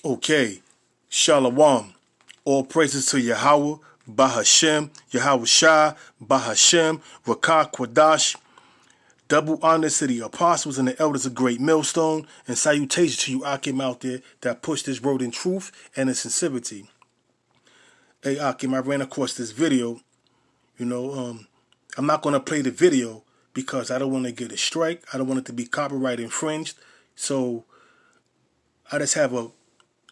Okay, Shalom. All praises to Yahweh, Bahashem, Yahweh Shah, Bahashem, Rakah Kwadash. Double honors to the apostles and the elders of Great Millstone, and salutations to you Akim out there that push this road in truth and in sincerity. Hey Akim, I ran across this video. I'm not going to play the video because I don't want to get a strike. I don't want it to be copyright infringed. So I just have a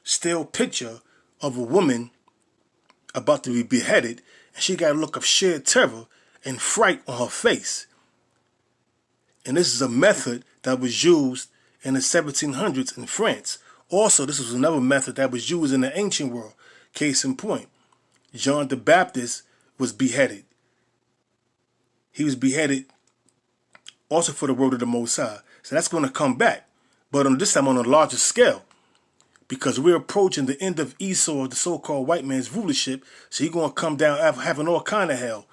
still picture of a woman about to be beheaded, and she got a look of sheer terror and fright on her face. And this is a method that was used in the 1700s in France. Also, this was another method that was used in the ancient world. Case in point, John the Baptist was beheaded. He was beheaded also for the word of the Most High. So that's going to come back, but on this time on a larger scale, because we're approaching the end of Esau, the so-called white man's rulership. So he's going to come down having all kind of hell.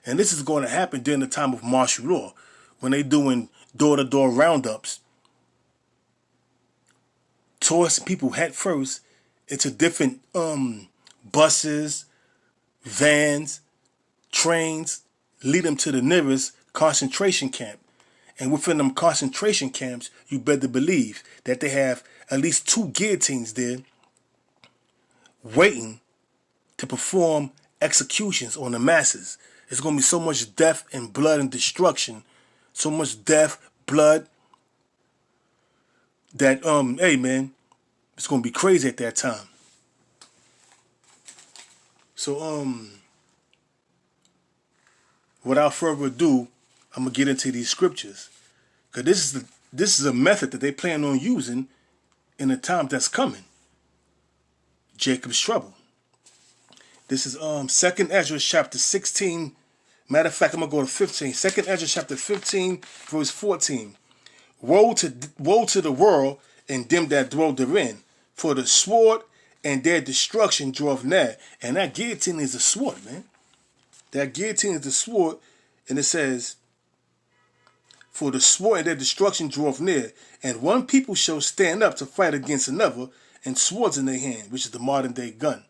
And this is going to happen during the time of martial law, when they doing door-to-door roundups, tossing people head first into different buses, vans, trains, lead them to the nearest concentration camp. And within them concentration camps, you better believe that they have at least 2 guillotines there waiting to perform executions on the masses. There's going to be so much death and blood and destruction, so much death, blood, that, hey man, it's going to be crazy at that time. So, without further ado, I'm going to get into these scriptures. Because this is a method that they plan on using in the time that's coming. Jacob's trouble. This is 2nd Ezra chapter 16. Matter of fact, I'm going to go to 15. 2nd Ezra chapter 15, verse 14. Woe to the world and them that dwell therein, for the sword and their destruction draweth nigh. And that guillotine is a sword, man. That guillotine is the sword, and it says, for the sword and their destruction draweth near, and one people shall stand up to fight against another, and swords in their hand, which is the modern day gun.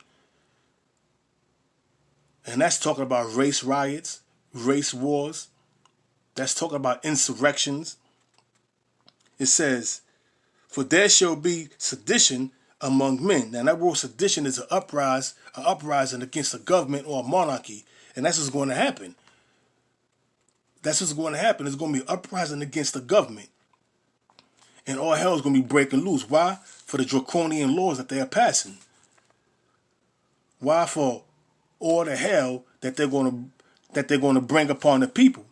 And that's talking about race riots, race wars. That's talking about insurrections. It says, for there shall be sedition among men. Now that word sedition is an uprising against a government or a monarchy. And that's what's going to happen. That's what's going to happen. It's going to be uprising against the government. And all hell is going to be breaking loose. Why? For the draconian laws that they are passing. Why? For all the hell that they're going to bring upon the people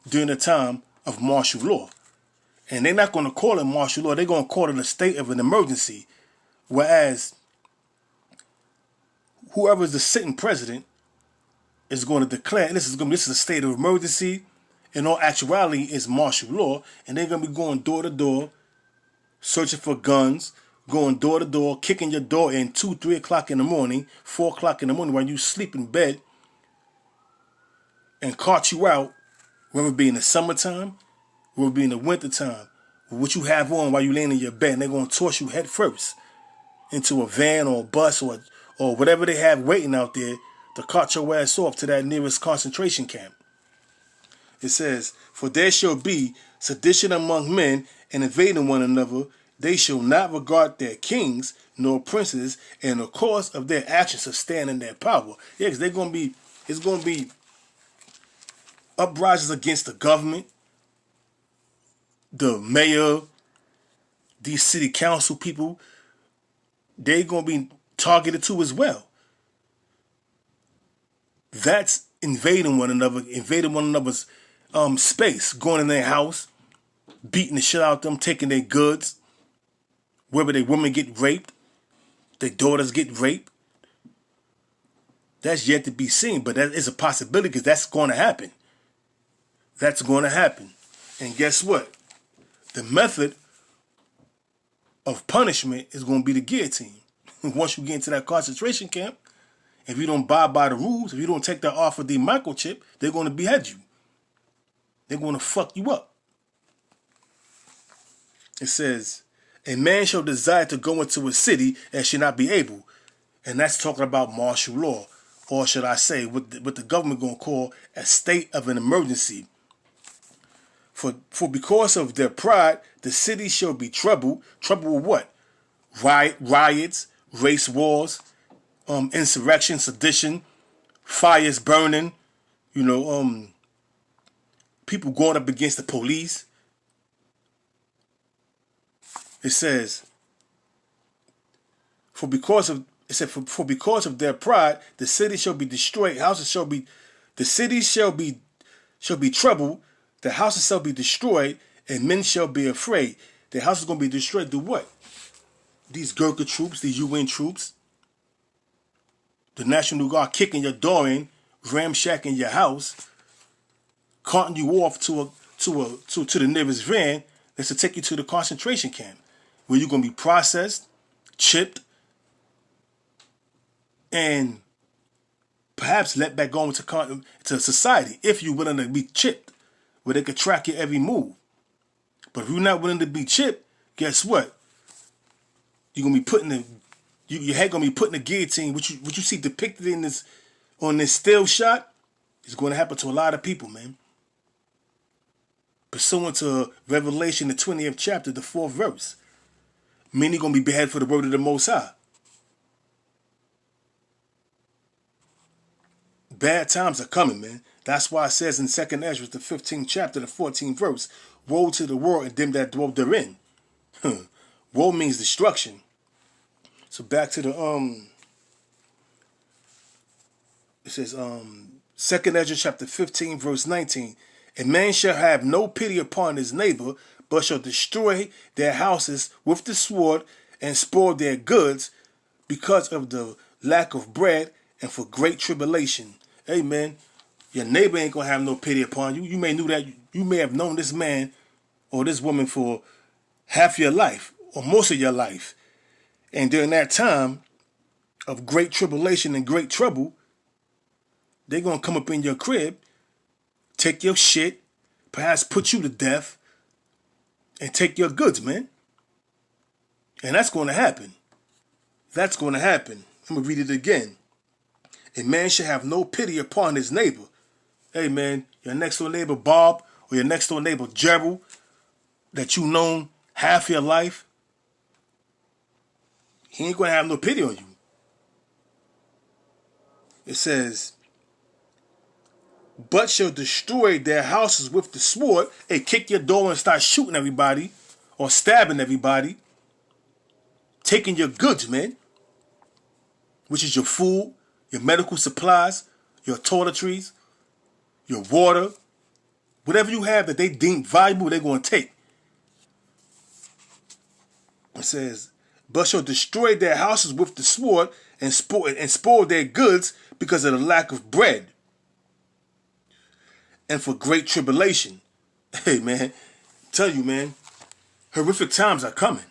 during the time of martial law. And they're not going to call it martial law. They're going to call it a state of an emergency. Whereas whoever is the sitting president is going to declare, and this is a state of emergency. In all actuality, is martial law, and they're going to be going door to door, searching for guns, going door to door, kicking your door in 2, 3 o'clock in the morning, 4 o'clock in the morning when you sleep in bed, and cart you out, whether it be in the summertime, whether it be in the wintertime, what you have on while you laying in your bed, and they're going to toss you head first into a van or a bus or whatever they have waiting out there to cart your ass off to that nearest concentration camp. It says, for there shall be sedition among men, and invading one another. They shall not regard their kings nor princes, and the cause of their actions shall stand in their power. Yeah, because it's going to be uprisings against the government, the mayor, these city council people. They're going to be targeted too as well. That's invading one another's space, going in their house, beating the shit out of them, taking their goods, whether their women get raped, their daughters get raped. That's yet to be seen, but that is a possibility because that's going to happen. That's going to happen. And guess what? The method of punishment is going to be the guillotine. Once you get into that concentration camp, if you don't abide by the rules, if you don't take that off of the microchip, they're going to behead you. They're going to fuck you up. It says, A man shall desire to go into a city and shall not be able. And that's talking about martial law. Or should I say, what the government going to call a state of an emergency. For because of their pride, the city shall be troubled. Trouble with what? Riots, race wars, insurrection, sedition, fires burning, people going up against the police. It says, for because of their pride, the city shall be destroyed. The city shall be troubled. The houses shall be destroyed, and men shall be afraid. The house is going to be destroyed. Do what? These Gurkha troops, the UN troops, the National Guard kicking your door in, ramshacking your house, carting you off to the nearest van that's to take you to the concentration camp, where you're going to be processed, chipped, and perhaps let back on to society if you're willing to be chipped, where they could track your every move. But if you're not willing to be chipped, guess what? You're gonna be your head gonna be put in the guillotine. What you see depicted on this still shot is going to happen to a lot of people, man. Pursuant to Revelation, the 20th chapter, the 4th verse, many gonna be beheaded for the word of the Most High. Bad times are coming, man. That's why it says in 2nd Ezra, the 15th chapter, the 14th verse, woe to the world and them that dwell therein. Woe means destruction. So back to the it says 2nd Ezra chapter 15 verse 19. A man shall have no pity upon his neighbor, but shall destroy their houses with the sword and spoil their goods because of the lack of bread and for great tribulation. Amen. Your neighbor ain't gonna have no pity upon you. You may have known this man or this woman for half your life or most of your life. And during that time of great tribulation and great trouble, they're gonna come up in your crib, take your shit, perhaps put you to death, and take your goods, man. And that's gonna happen. That's gonna happen. I'm gonna read it again. A man should have no pity upon his neighbor. Hey man, your next door neighbor Bob or your next door neighbor Gerald that you known half your life, he ain't gonna have no pity on you. It says, but shall destroy their houses with the sword. Hey, kick your door and start shooting everybody or stabbing everybody, taking your goods, man, which is your food, your medical supplies, your toiletries, your water, whatever you have that they deem valuable, they're going to take. It says, but shall destroy their houses with the sword and spoil their goods because of the lack of bread and for great tribulation. Hey, man, tell you, man, horrific times are coming.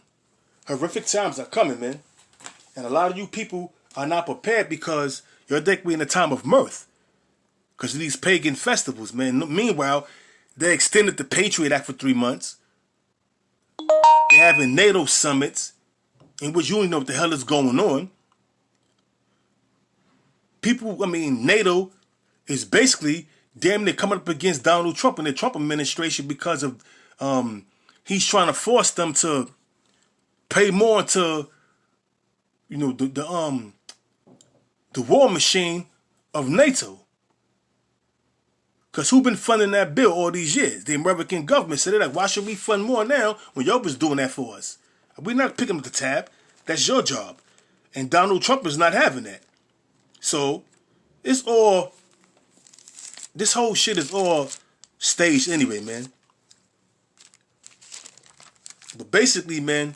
Horrific times are coming, man. And a lot of you people are not prepared because you're thinking we're in a time of mirth. Because of these pagan festivals, man. Meanwhile, they extended the Patriot Act for 3 months. They're having NATO summits in which you don't know what the hell is going on. NATO is basically damn near coming up against Donald Trump and the Trump administration because of he's trying to force them to pay more to the war machine of NATO. Because who been funding that bill all these years? The American government. So they're like, why should we fund more now when y'all was doing that for us? We're not picking up the tab. That's your job. And Donald Trump is not having that. So this whole shit is all staged anyway, man. But basically, man,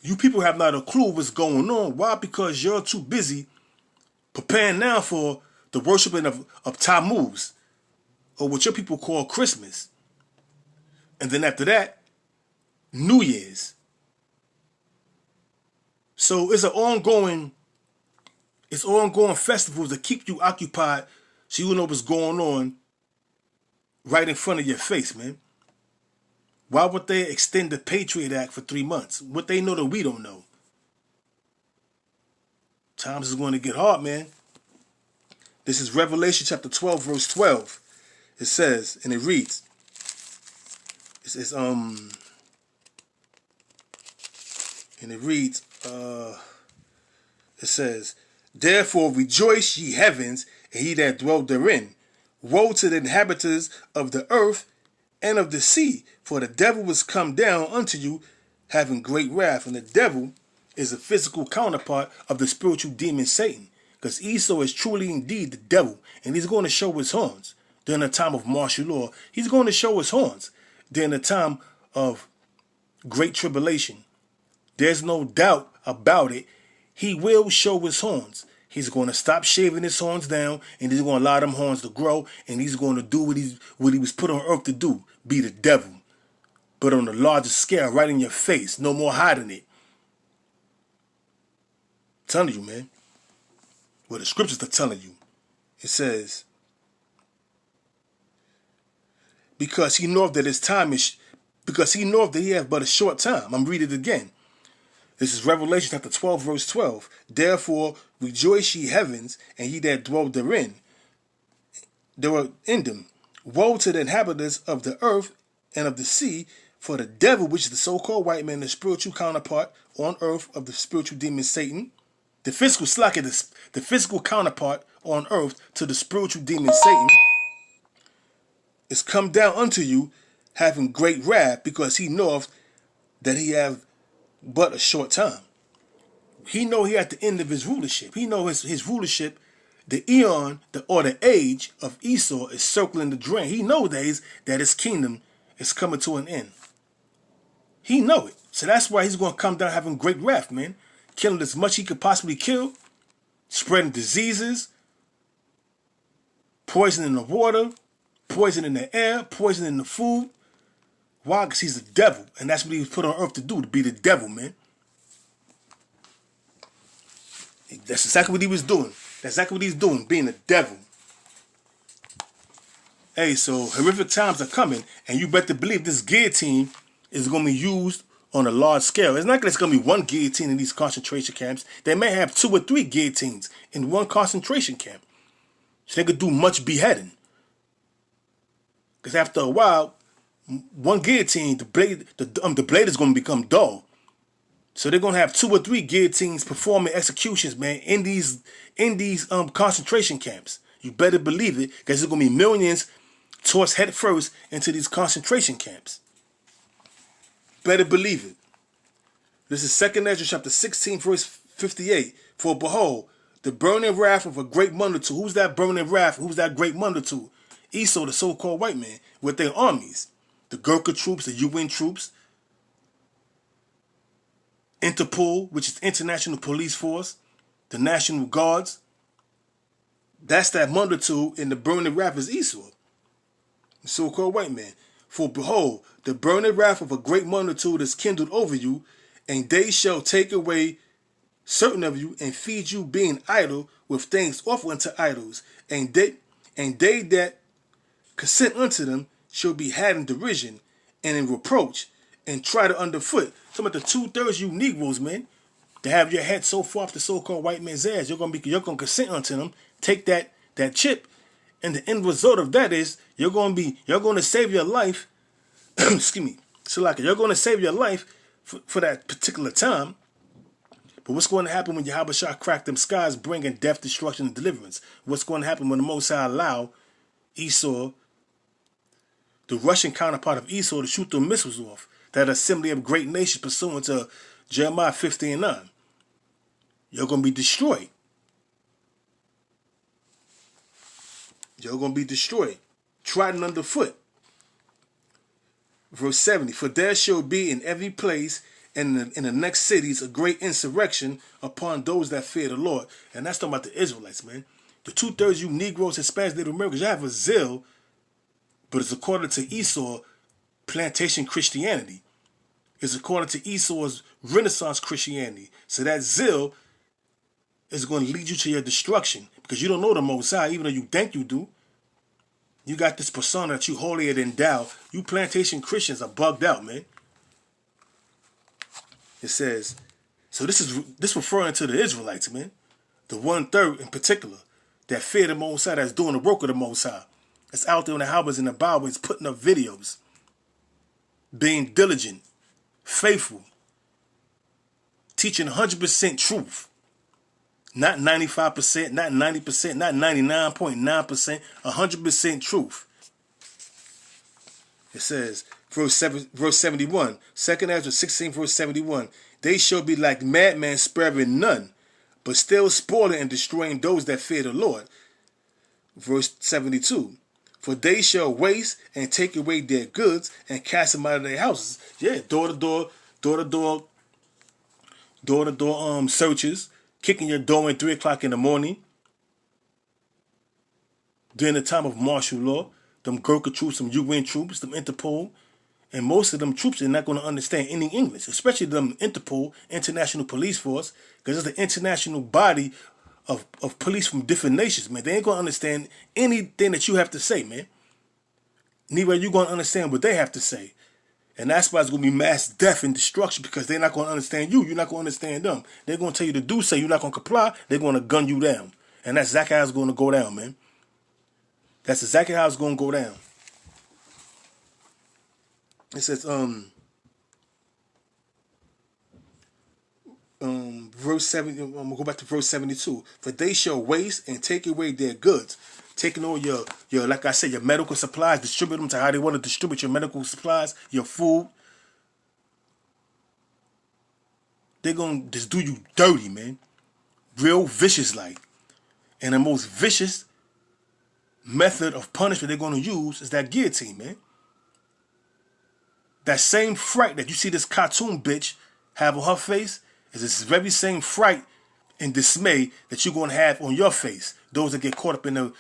you people have not a clue what's going on. Why? Because you're too busy preparing now for the worshiping of Tammuz, or what your people call Christmas. And then after that, New Year's. So it's ongoing festivals that keep you occupied so you know what's going on right in front of your face, man. Why would they extend the Patriot Act for 3 months? What they know that we don't know? Times is going to get hard, man. This is Revelation chapter 12, verse 12. It says, and it reads, it says, and it reads, it says, therefore rejoice, ye heavens, and he that dwelt therein. Woe to the inhabitants of the earth and of the sea, for the devil is come down unto you, having great wrath. And the devil is a physical counterpart of the spiritual demon Satan, because Esau is truly indeed the devil, and he's going to show his horns during the time of martial law. He's going to show his horns during the time of great tribulation. There's no doubt about it. He will show his horns. He's going to stop shaving his horns down, and he's going to allow them horns to grow, and he's going to do what he was put on earth to do, be the devil. But on a larger scale, right in your face, no more hiding it. I'm telling you, man. Well, the scriptures are telling you. It says, because he knoweth that his time is, because he knoweth that he hath but a short time. I'm reading it again. This is Revelation chapter 12, verse 12. Therefore rejoice, ye heavens, and ye that dwell therein. There were in them. Woe to the inhabitants of the earth and of the sea, for the devil, which is the so-called white man, the spiritual counterpart on earth of the spiritual demon Satan, the physical counterpart on earth to the spiritual demon Satan, is come down unto you, having great wrath, because he knoweth that he have but a short time. He know he at the end of his rulership. He know his rulership, the eon, the age of Esau is circling the drain. He know that his kingdom is coming to an end. He know it. So that's why he's going to come down having great wrath, man. Killing as much he could possibly kill, spreading diseases, poison in the water, poison in the air, poison in the food. Why? Because he's the devil. And that's what he was put on earth to do, to be the devil, man. That's exactly what he was doing. That's exactly what he's doing, being the devil. Hey, so horrific times are coming, and you better believe this guillotine is going to be used on a large scale. It's not that it's going to be one guillotine in these concentration camps. They may have 2 or 3 guillotines in one concentration camp. So they could do much beheading. Because after a while, one guillotine, the blade is going to become dull. So they're going to have 2 or 3 guillotines performing executions, man, in these concentration camps. You better believe it, because there's going to be millions tossed head first into these concentration camps. Better believe it. This is 2 Ezra chapter 16, verse 58. For behold, the burning wrath of a great multitude. Who's that burning wrath? Who's that great multitude? Esau, the so-called white man, with their armies. The Gurkha troops, the UN troops, Interpol, which is International Police Force, the National Guards. That's that multitude, and the burning wrath is Esau, the so-called white man. For behold, the burning wrath of a great multitude is kindled over you, and they shall take away certain of you, and feed you, being idle, with things offered unto idols. And they that consent unto them shall be had in derision and in reproach, and trodden underfoot. Some of the 2/3 you Negroes, man, to have your head so far off the so-called white man's ass, you're gonna consent unto them, take that chip, and the end result of that is you're gonna save your life. Excuse me, Salaka, you're gonna save your life for that particular time. But what's going to happen when Yahweh crack them skies, bringing death, destruction, and deliverance? What's going to happen when the Most High allow Esau, the Russian counterpart of Esau, to shoot the missiles off that assembly of great nations pursuant to Jeremiah 50:9? You're going to be destroyed. You're going to be destroyed, trodden underfoot. Verse 70, for there shall be in every place and in the next cities a great insurrection upon those that fear the Lord. And that's talking about the Israelites, man. The 2/3 you Negroes, Hispanics, Native Americans, you have a zeal, but it's according to Esau, plantation Christianity. It's according to Esau's Renaissance Christianity. So that zeal is going to lead you to your destruction, because you don't know the Most High, even though you think you do. You got this persona that you holier than thou. You plantation Christians are bugged out, man. It says, so this referring to the Israelites, man. The 1/3 in particular that fear the Most High, that's doing the work of the Most High. That's out there in the highways and the byways putting up videos. Being diligent, faithful, teaching 100% truth. Not 95%, not 90%, not 99.9%, 100% truth. It says, verse 71, 2nd Ezra 16, verse 71, they shall be like madmen sparing none, but still spoiling and destroying those that fear the Lord. Verse 72, for they shall waste and take away their goods and cast them out of their houses. Yeah, door to door searches, kicking your door in 3 o'clock in the morning during the time of martial law. Them Gurkha troops, them UN troops, them Interpol, and most of them troops are not going to understand any English, especially them Interpol, International Police Force, because it's the international body of police from different nations, man. They ain't going to understand anything that you have to say, man. Neither are you going to understand what they have to say. And that's why it's going to be mass death and destruction, because they're not going to understand you. You're not going to understand them. They're going to tell you to do so. You're not going to comply. They're going to gun you down. And that's exactly how it's going to go down, man. That's exactly how it's going to go down. It says, verse 70, I'm going to go back to verse 72. For they shall waste and take away their goods. Taking all your, like I said, your medical supplies, distribute them to how they want to distribute your medical supplies, your food. They're going to just do you dirty, man. Real vicious like. And the most vicious method of punishment they're going to use is that guillotine, man. That same fright that you see this cartoon bitch have on her face is this very same fright and dismay that you're going to have on your face. Those that get caught up in them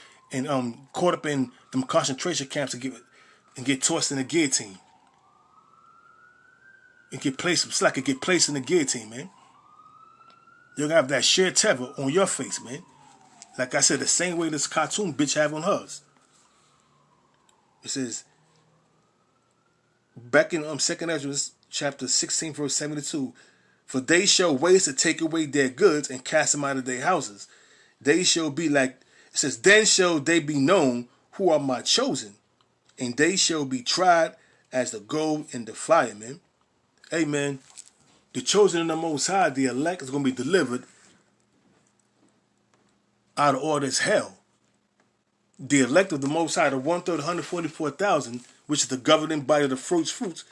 concentration camps and get tossed in the guillotine. And get placed in the guillotine, man. You're going to have that sheer terror on your face, man. Like I said, the same way this cartoon bitch have on hers. It says, back in 2nd Ezra chapter 16, verse 72, for they shall waste to take away their goods and cast them out of their houses. They shall be like, it says, then shall they be known who are my chosen, and they shall be tried as the gold in the fire, man. Hey, man, the chosen in the Most High, the elect, is going to be delivered out of all this hell. The elect of the Most High, the 1/3, 144,000, which is the governing body of the fruits,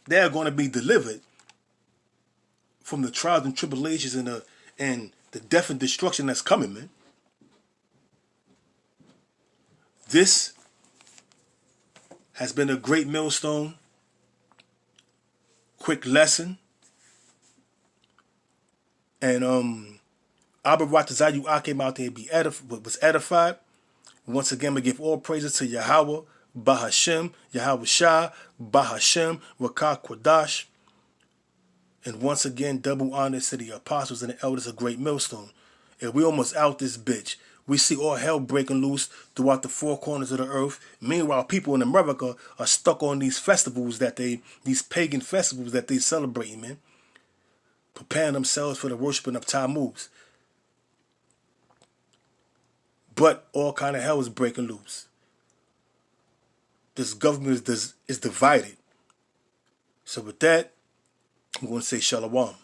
they're going to be delivered from the trials and tribulations and the death and destruction that's coming, man. This has been a great millstone. Quick lesson. And Abba Ratazayu came out there and was edified. Once again, we give all praises to Yahweh, Bahashem, Yahweh Shah, Bahashem, Rakah Quadash. And once again, double honors to the apostles and the elders of Great Millstone. And we almost out this bitch. We see all hell breaking loose throughout the 4 corners of the earth. Meanwhile, people in America are stuck on these festivals these pagan festivals that they celebrate, man. Preparing themselves for the worshiping of Tammuz. But all kind of hell is breaking loose. This government is divided. So with that, I'm going to say Shalom.